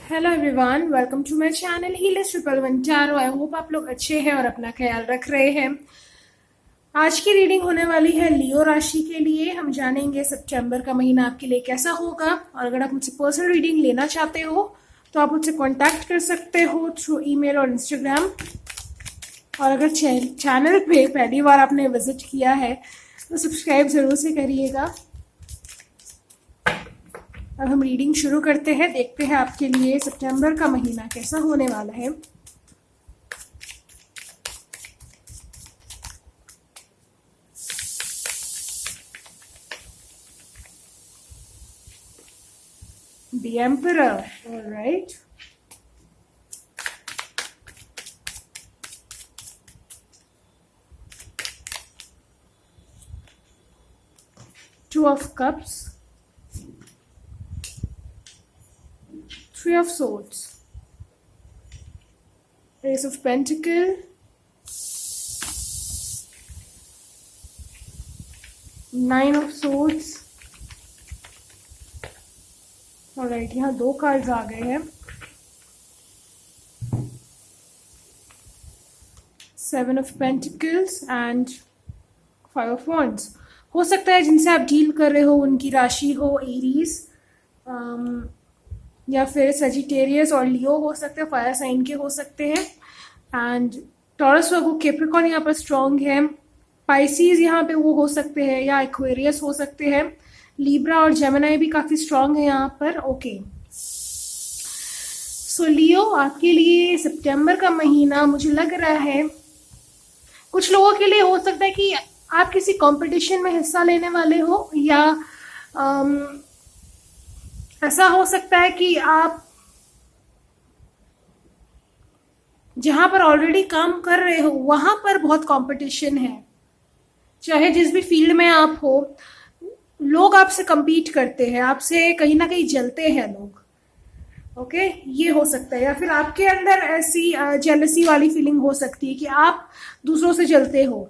Hello everyone, welcome to my channel healers 111 tarot. I hope आप लोग अच्छे हैं और अपना ख्याल रख रहे हैं। आज की रीडिंग होने वाली है लियो राशि के लिए। हम जानेंगे सितंबर का महीना आपके लिए कैसा होगा। और अगर आप मुझसे पर्सनल रीडिंग लेना चाहते हो तो आप मुझसे कांटेक्ट कर सकते हो थ्रू ईमेल और इंस्टाग्राम। और अगर चैनल पे पहली बार आपने विजिट किया है तो सब्सक्राइब जरूर से करिएगा। अब हम रीडिंग शुरू करते हैं। देखते हैं आपके लिए सितंबर का महीना कैसा होने वाला है। The Emperor, all right. Two of Cups. Three of Swords, Ace of Pentacle, Nine of Swords. Alright, यहाँ दो कार्ड्स आ गए हैं। Seven of Pentacles and Five of Wands. हो सकता है जिनसे आप डील कर रहे हो उनकी राशि हो एरीज, या फिर सजिटेरियस और लियो हो सकते हैं, फायर साइन के हो सकते हैं। एंड टॉरस वर्गो कैप्रिकॉर्न यहाँ पर स्ट्रॉन्ग है। पाइसीज यहाँ पे वो हो सकते हैं या एक्वेरियस हो सकते हैं। लिब्रा और जेमिनी भी काफी स्ट्रॉन्ग है यहाँ पर। ओके, सो लियो आपके लिए सितंबर का महीना मुझे लग रहा है कुछ लोगों के लिए हो सकता है कि आप किसी कंपटीशन में हिस्सा लेने वाले हो, या ऐसा हो सकता है कि आप जहां पर ऑलरेडी काम कर रहे हो वहां पर बहुत कंपटीशन है। चाहे जिस भी फील्ड में आप हो, लोग आपसे compete करते हैं, आपसे कहीं ना कहीं जलते हैं लोग। ओके, ये हो सकता है। या फिर आपके अंदर ऐसी जेलसी वाली फीलिंग हो सकती है कि आप दूसरों से जलते हो।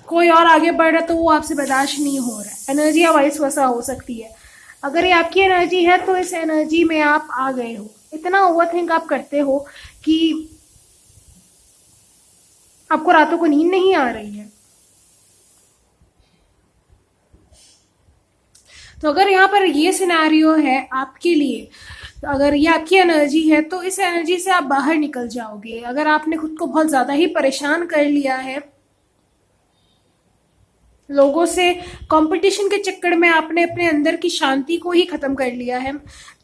कोई और आगे बढ़ रहा है तो वो आपसे बर्दाश्त नहीं हो रहा है। एनर्जी वाइस वैसा हो सकती है। अगर ये आपकी एनर्जी है तो इस एनर्जी में आप आ गए हो। इतना ओवरथिंक आप करते हो कि आपको रातों को नींद नहीं आ रही है। तो अगर यहाँ पर ये सिनेरियो है आपके लिए, अगर ये आपकी एनर्जी है तो इस एनर्जी से आप बाहर निकल जाओगे। अगर आपने खुद को बहुत ज्यादा ही परेशान कर लिया है, लोगों से कंपटीशन के चक्कर में आपने अपने अंदर की शांति को ही खत्म कर लिया है,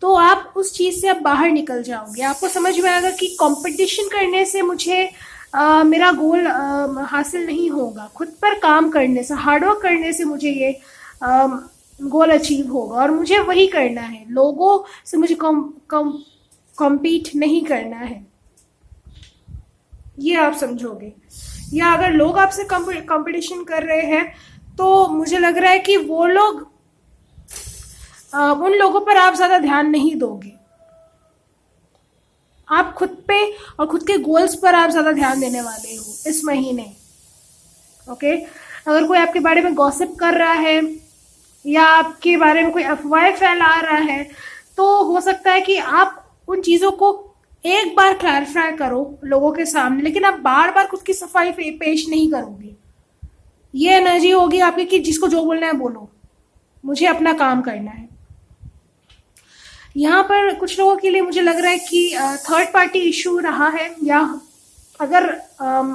तो आप उस चीज से अब बाहर निकल जाओगे। आपको समझ में आएगा कि कंपटीशन करने से मुझे मेरा गोल हासिल नहीं होगा। खुद पर काम करने से, हार्डवर्क करने से मुझे ये गोल अचीव होगा और मुझे वही करना है। लोगों से मुझे कॉम्पीट नहीं करना है, ये आप समझोगे। या अगर लोग आपसे कंपटीशन कर रहे हैं तो मुझे लग रहा है कि वो लोग उन लोगों पर आप ज्यादा ध्यान नहीं दोगे। आप खुद पे और खुद के गोल्स पर आप ज्यादा ध्यान देने वाले हो इस महीने। ओके, अगर कोई आपके बारे में गॉसिप कर रहा है या आपके बारे में कोई अफवाह फैला रहा है तो हो सकता है कि आप उन चीजों को एक बार क्लैरिफाई करो लोगों के सामने, लेकिन आप बार बार खुद की सफाई पेश नहीं करोगे। ये एनर्जी होगी आपकी कि जिसको जो बोलना है बोलो, मुझे अपना काम करना है। यहाँ पर कुछ लोगों के लिए मुझे लग रहा है कि थर्ड पार्टी इशू रहा है, या अगर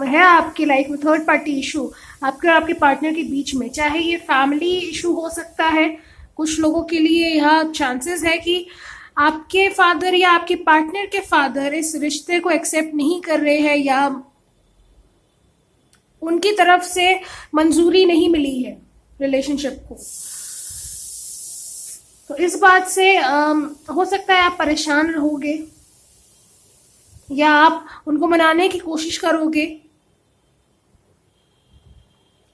है आपकी लाइफ में थर्ड पार्टी इशू आपके और आपके पार्टनर के बीच में, चाहे ये फैमिली इशू हो सकता है। कुछ लोगों के लिए यहाँ चांसेस है कि आपके फादर या आपके पार्टनर के फादर इस रिश्ते को एक्सेप्ट नहीं कर रहे हैं, या उनकी तरफ से मंजूरी नहीं मिली है रिलेशनशिप को। तो इस बात से हो सकता है आप परेशान रहोगे या आप उनको मनाने की कोशिश करोगे।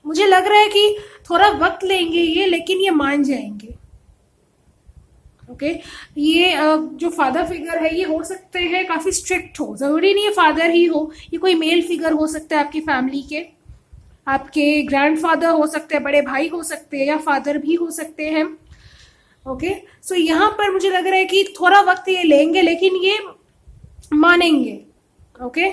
मुझे लग रहा है कि थोड़ा वक्त लेंगे ये, लेकिन ये मान जाएंगे। ओके, ये जो फादर फिगर है ये हो सकते हैं काफी स्ट्रिक्ट हो। जरूरी नहीं है फादर ही हो, ये कोई मेल फिगर हो सकता है आपकी फैमिली के। आपके ग्रैंडफादर हो सकते हैं, बड़े भाई हो सकते हैं, या फादर भी हो सकते हैं। ओके, सो यहाँ पर मुझे लग रहा है कि थोड़ा वक्त ये लेंगे लेकिन ये मानेंगे। ओके,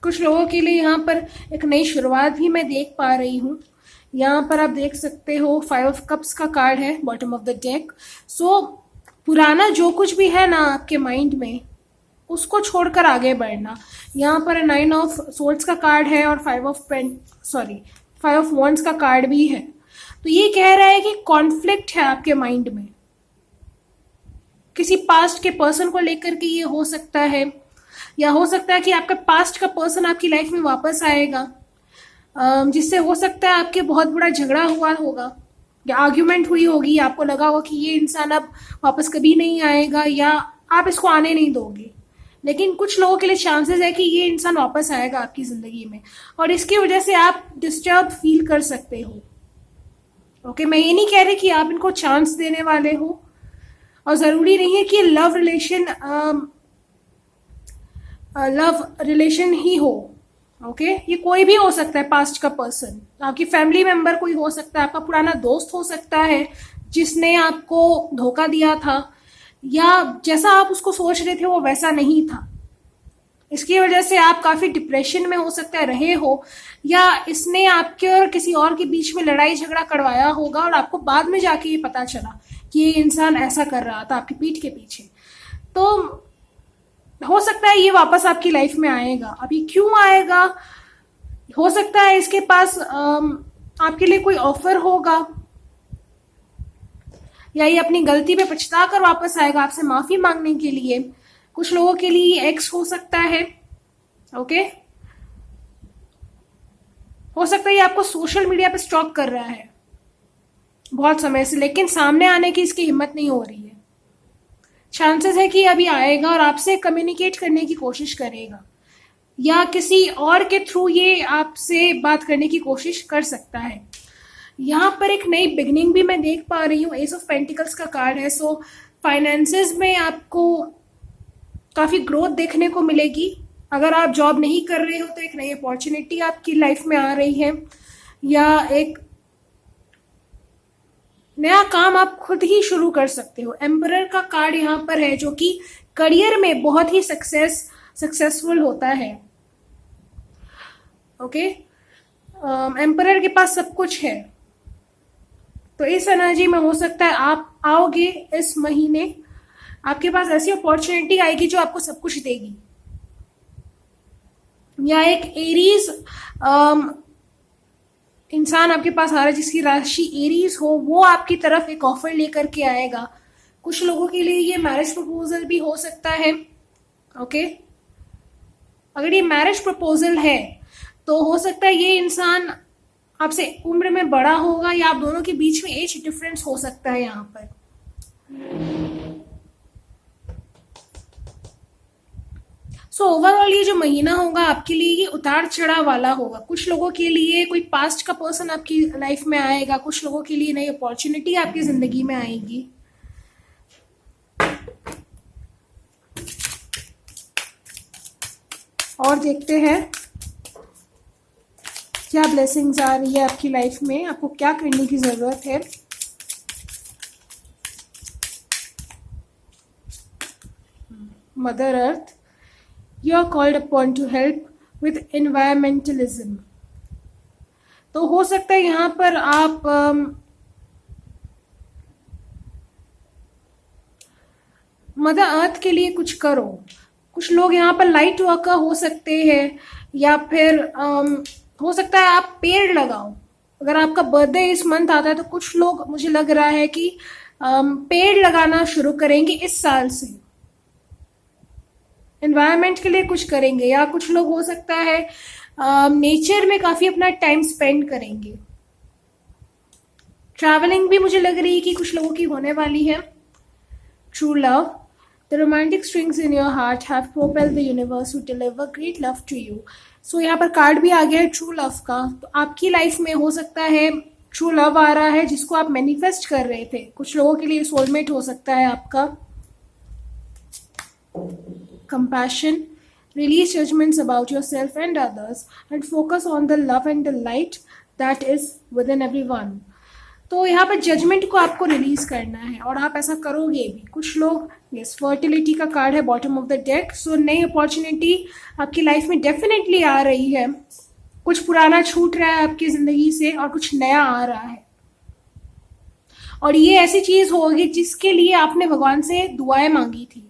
कुछ लोगों के लिए यहाँ पर एक नई शुरुआत भी मैं देख पा रही हूँ। यहाँ पर आप देख सकते हो 5 ऑफ कप्स का कार्ड है बॉटम ऑफ द डेक। सो पुराना जो कुछ भी है ना आपके माइंड में, उसको छोड़कर आगे बढ़ना। यहाँ पर 9 ऑफ सोल्ड्स का कार्ड है और 5 ऑफ वॉन्ड्स का कार्ड भी है। तो ये कह रहा है कि कॉन्फ्लिक्ट है आपके माइंड में, किसी पास्ट के पर्सन को लेकर के ये हो सकता है, या हो सकता है कि आपका पास्ट का पर्सन आपकी लाइफ में वापस आएगा, जिससे हो सकता है आपके बहुत बड़ा झगड़ा हुआ होगा या आर्ग्यूमेंट हुई होगी, आपको लगा होगा कि ये इंसान अब वापस कभी नहीं आएगा या आप इसको आने नहीं दोगे। लेकिन कुछ लोगों के लिए चांसेस है कि ये इंसान वापस आएगा आपकी ज़िंदगी में और इसकी वजह से आप डिस्टर्ब फील कर सकते हो। ओके, मैं ये नहीं कह रही कि आप इनको चांस देने वाले हो, और ज़रूरी नहीं है कि लव रिलेशन ही हो। ओके, ये कोई भी हो सकता है, पास्ट का पर्सन, आपकी फैमिली मेंबर कोई हो सकता है, आपका पुराना दोस्त हो सकता है जिसने आपको धोखा दिया था, या जैसा आप उसको सोच रहे थे वो वैसा नहीं था। इसकी वजह से आप काफ़ी डिप्रेशन में हो सकता है रहे हो, या इसने आपके और किसी और के बीच में लड़ाई झगड़ा करवाया होगा और आपको बाद में जाके ये पता चला कि ये इंसान ऐसा कर रहा था आपकी पीठ के पीछे। तो हो सकता है ये वापस आपकी लाइफ में आएगा। अभी क्यों आएगा, हो सकता है इसके पास आपके लिए कोई ऑफर होगा, या ये अपनी गलती पे पछता कर वापस आएगा आपसे माफी मांगने के लिए। कुछ लोगों के लिए एक्स हो सकता है। ओके, हो सकता है ये आपको सोशल मीडिया पे स्टॉक कर रहा है बहुत समय से, लेकिन सामने आने की इसकी हिम्मत नहीं हो रही है। चांसेस है कि अभी आएगा और आपसे कम्युनिकेट करने की कोशिश करेगा, या किसी और के थ्रू ये आपसे बात करने की कोशिश कर सकता है। यहाँ पर एक नई बिगनिंग भी मैं देख पा रही हूँ। एस ऑफ पेंटिकल्स का कार्ड है। सो फाइनेंसेस में आपको काफ़ी ग्रोथ देखने को मिलेगी। अगर आप जॉब नहीं कर रहे हो तो एक नई अपॉर्चुनिटी आपकी लाइफ में आ रही है, या एक नया काम आप खुद ही शुरू कर सकते हो। एम्परर का कार्ड यहाँ पर है जो कि करियर में बहुत ही सक्सेसफुल होता है। ओके, एम्परर के पास सब कुछ है, तो इस एनर्जी में हो सकता है आप आओगे इस महीने, आपके पास ऐसी अपॉर्चुनिटी आएगी जो आपको सब कुछ देगी। या एक एरीज इंसान आपके पास आ रहा है जिसकी राशि एरीज हो, वो आपकी तरफ एक ऑफर लेकर के आएगा। कुछ लोगों के लिए ये मैरिज प्रपोजल भी हो सकता है। ओके, अगर ये मैरिज प्रपोजल है तो हो सकता है ये इंसान आपसे उम्र में बड़ा होगा, या आप दोनों के बीच में एज डिफरेंस हो सकता है यहाँ पर। सो ओवरऑल ये जो महीना होगा आपके लिए ये उतार चढ़ाव वाला होगा। कुछ लोगों के लिए कोई पास्ट का पर्सन आपकी लाइफ में आएगा, कुछ लोगों के लिए नई अपॉर्चुनिटी आपकी जिंदगी में आएगी। और देखते हैं क्या ब्लेसिंग्स आ रही है आपकी लाइफ में, आपको क्या करने की जरूरत है। Mother earth, you are called upon to help with environmentalism। तो हो सकता है यहाँ पर आप मदर अर्थ के लिए कुछ करो। कुछ लोग यहाँ पर लाइट वर्कर हो सकते हैं, या फिर हो सकता है आप पेड़ लगाओ। अगर आपका बर्थडे इस मंथ आता है तो कुछ लोग, मुझे लग रहा है कि पेड़ लगाना शुरू करेंगे इस साल से, एनवायरनमेंट के लिए कुछ करेंगे। या कुछ लोग हो सकता है नेचर में काफी अपना टाइम स्पेंड करेंगे। ट्रैवलिंग भी मुझे लग रही है कि कुछ लोगों की होने वाली है। True love, the romantic strings in your heart have propelled the universe to deliver great love to you. So यहाँ पर कार्ड भी आ गया है ट्रू लव का। तो आपकी लाइफ में हो सकता है ट्रू लव आ रहा है जिसको आप मैनिफेस्ट कर रहे थे। कुछ लोगों के लिए सोलमेट हो सकता है आपका। Compassion, Release judgments about yourself and others and focus on the love and the light that is within everyone. तो यहाँ पर जजमेंट को आपको रिलीज करना है और आप ऐसा करोगे भी. कुछ लोग, यस, फर्टिलिटी का कार्ड है बॉटम ऑफ द डेक. सो नई अपॉर्चुनिटी आपकी लाइफ में डेफिनेटली आ रही है. कुछ पुराना छूट रहा है आपकी जिंदगी से और कुछ नया आ रहा है. और ये ऐसी चीज होगी जिसके लिए आपने भगवान से दुआएं मांगी थी.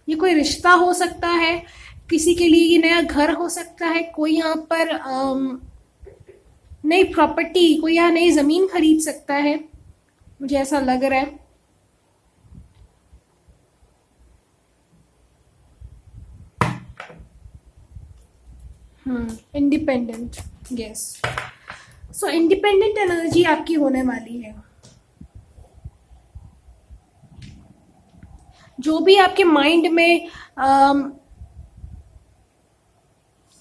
ये कोई रिश्ता हो सकता है, किसी के लिए ये नया घर हो सकता है, कोई यहाँ पर नई प्रॉपर्टी, कोई यहाँ नई जमीन खरीद सकता है, मुझे ऐसा लग रहा है. Independent, yes. सो इंडिपेंडेंट एनर्जी आपकी होने वाली है. जो भी आपके माइंड में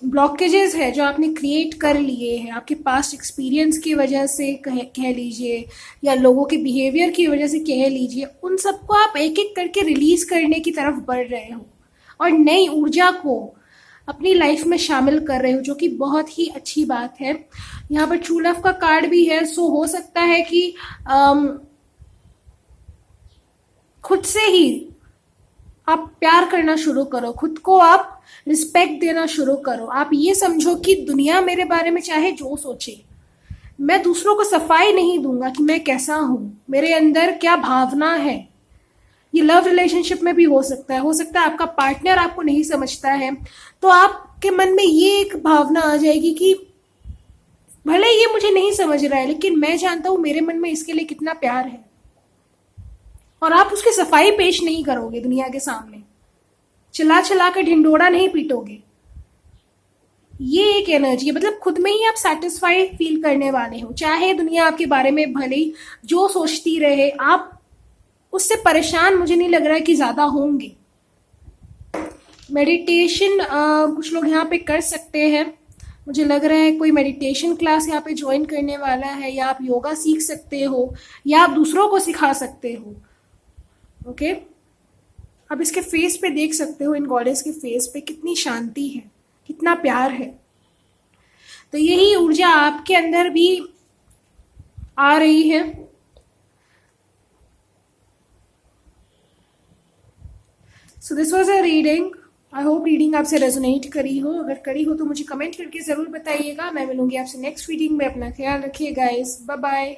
ब्लॉकेजेस है जो आपने क्रिएट कर लिए हैं आपके पास्ट एक्सपीरियंस की वजह से कह लीजिए या लोगों के बिहेवियर की वजह से कह लीजिए, उन सबको आप एक एक करके रिलीज करने की तरफ बढ़ रहे हो और नई ऊर्जा को अपनी लाइफ में शामिल कर रहे हो, जो कि बहुत ही अच्छी बात है. यहाँ पर ट्रू लव का कार्ड भी है. सो हो सकता है कि खुद से ही आप प्यार करना शुरू करो, खुद को आप रिस्पेक्ट देना शुरू करो. आप ये समझो कि दुनिया मेरे बारे में चाहे जो सोचे, मैं दूसरों को सफाई नहीं दूंगा कि मैं कैसा हूं, मेरे अंदर क्या भावना है. ये लव रिलेशनशिप में भी हो सकता है आपका पार्टनर आपको नहीं समझता है, तो आपके मन में ये एक भावना आ जाएगी कि भले ये मुझे नहीं समझ रहा है लेकिन मैं जानता हूं मेरे मन में इसके लिए कितना प्यार है. और आप उसकी सफाई पेश नहीं करोगे दुनिया के सामने, चला कर ढिंडोरा नहीं पीटोगे. ये एक एनर्जी है. मतलब खुद में ही आप सेटिस्फाइड फील करने वाले हो, चाहे दुनिया आपके बारे में भले ही जो सोचती रहे, आप उससे परेशान मुझे नहीं लग रहा है कि ज्यादा होंगे. मेडिटेशन कुछ लोग यहाँ पे कर सकते हैं. मुझे लग रहा है कोई मेडिटेशन क्लास यहाँ पे ज्वाइन करने वाला है, या आप योगा सीख सकते हो या आप दूसरों को सिखा सकते हो. ओके आप इसके फेस पे देख सकते हो, इन गॉडेस के फेस पे कितनी शांति है, कितना प्यार है. तो यही ऊर्जा आपके अंदर भी आ रही है. So this was a reading. I hope reading आपसे रेजोनेट करी हो. अगर करी हो तो मुझे कमेंट करके जरूर बताइएगा. मैं मिलूंगी आपसे नेक्स्ट रीडिंग में. अपना ख्याल रखिए गाइस. Bye bye.